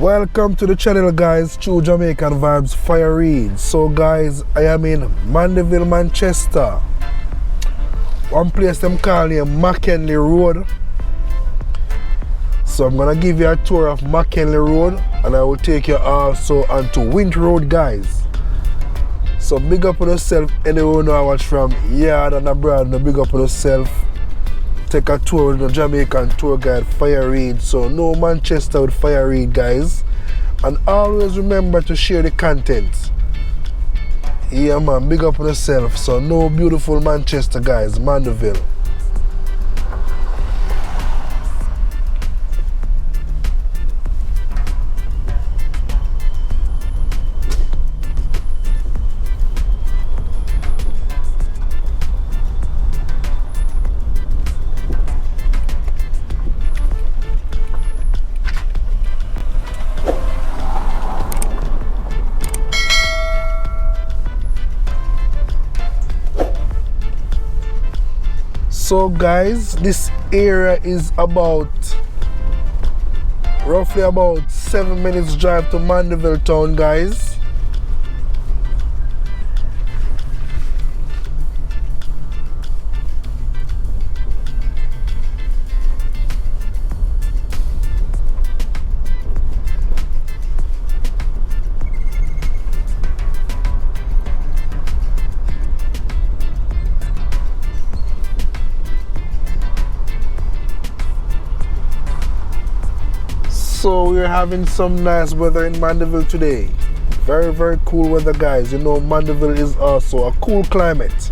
Welcome to the channel, guys. True Jamaican Vibes, Fire Reid. So guys, I am in Mandeville, Manchester. One place them call here McKinley Road. So I'm gonna give you a tour of McKinley Road and I will take you also onto Wint Road, guys. So big up on yourself. Anyone who I watch from yard and abroad, no big up on yourself. Take a tour with the Jamaican tour guide Fire Reid. So no Manchester with Fire Reid, guys. And always remember to share the content. Yeah man, big up on yourself. So no beautiful Manchester, guys, Mandeville. So guys, this area is roughly about 7 minutes drive to Mandeville town, guys. So we're having some nice weather in Mandeville today. Very, very cool weather, guys. You know, Mandeville is also a cool climate.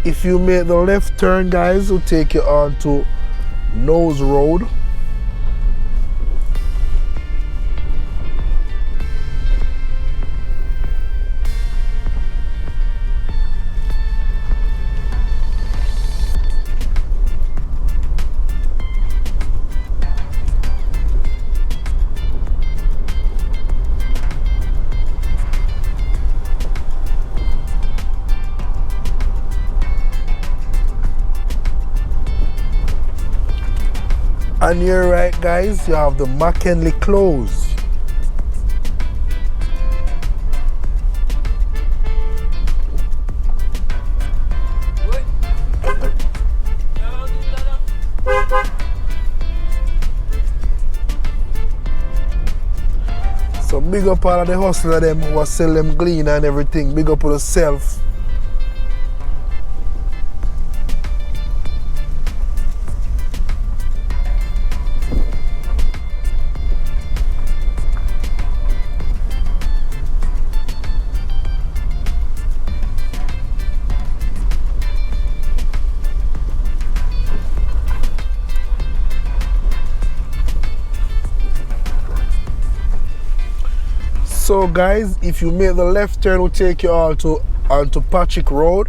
If you make the left turn, guys, it'll take you on to Nose Road. On your right, guys, you have the McKinley Close. So big up all of the hustler them who are sell them glean and everything. Big up on yourself. So guys, if you make the left turn, it will take you all onto Patrick Road.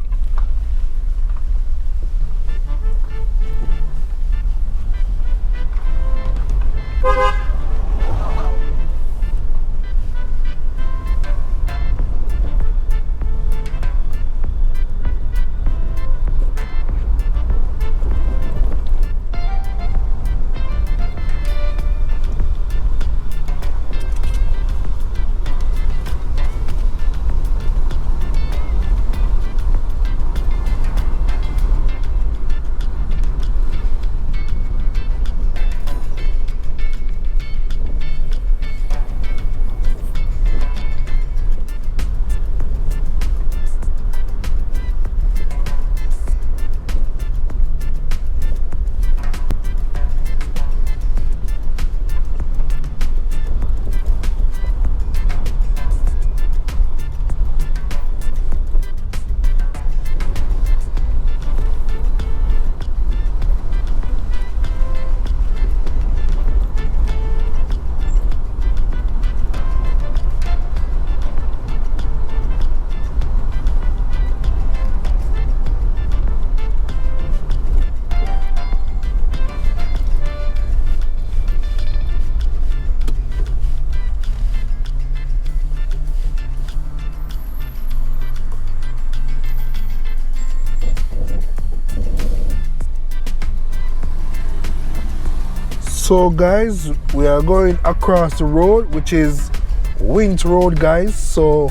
So guys, we are going across the road, which is Wint Road, guys. So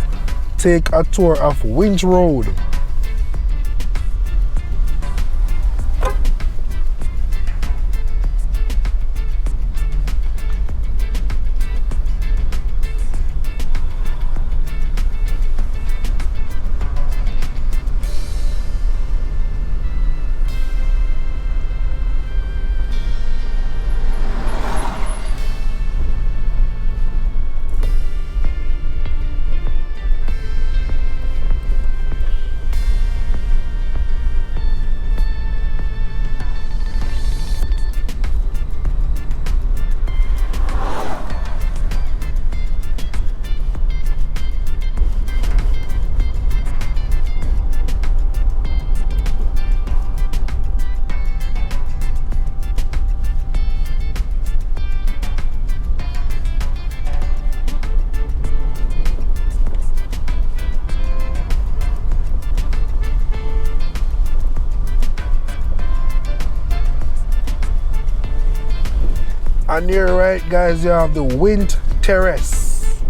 take a tour of Wint Road. On your right, guys, you have the Wint Terrace.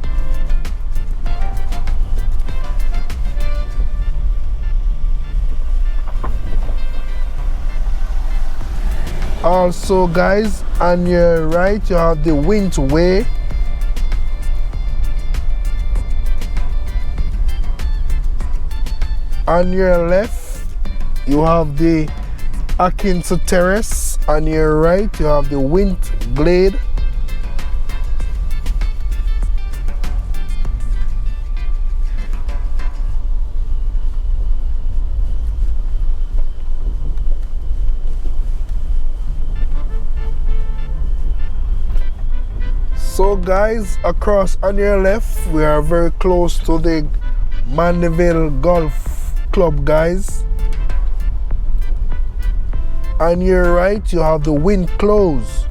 Also, guys, on your right, you have the Wint Way. On your left, you have the Akinso Terrace. On your right, you have the Wint Glade. So guys, across on your left, we are very close to the Mandeville Golf Club, guys. On your right, you have the Wint Close.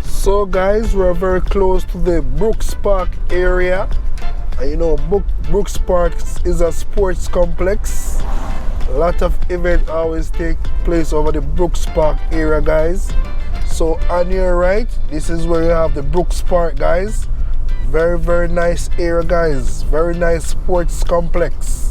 So guys, we're very close to the Brooks Park area. And you know, Brooks Park is a sports complex. A lot of events always take place over the Brooks Park area, guys. So on your right, this is where you have the Brooks Park, guys. Very, very nice area, guys. Very nice sports complex.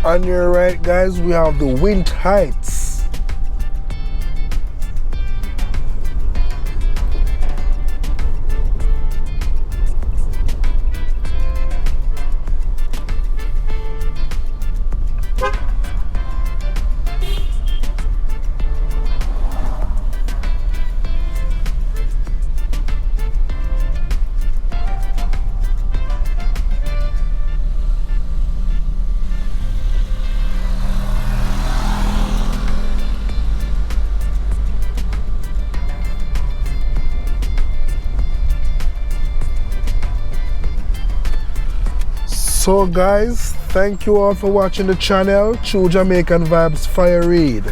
On your right, guys, we have the Wint Heights. So guys, thank you all for watching the channel. True Jamaican Vibes, Fire Reid.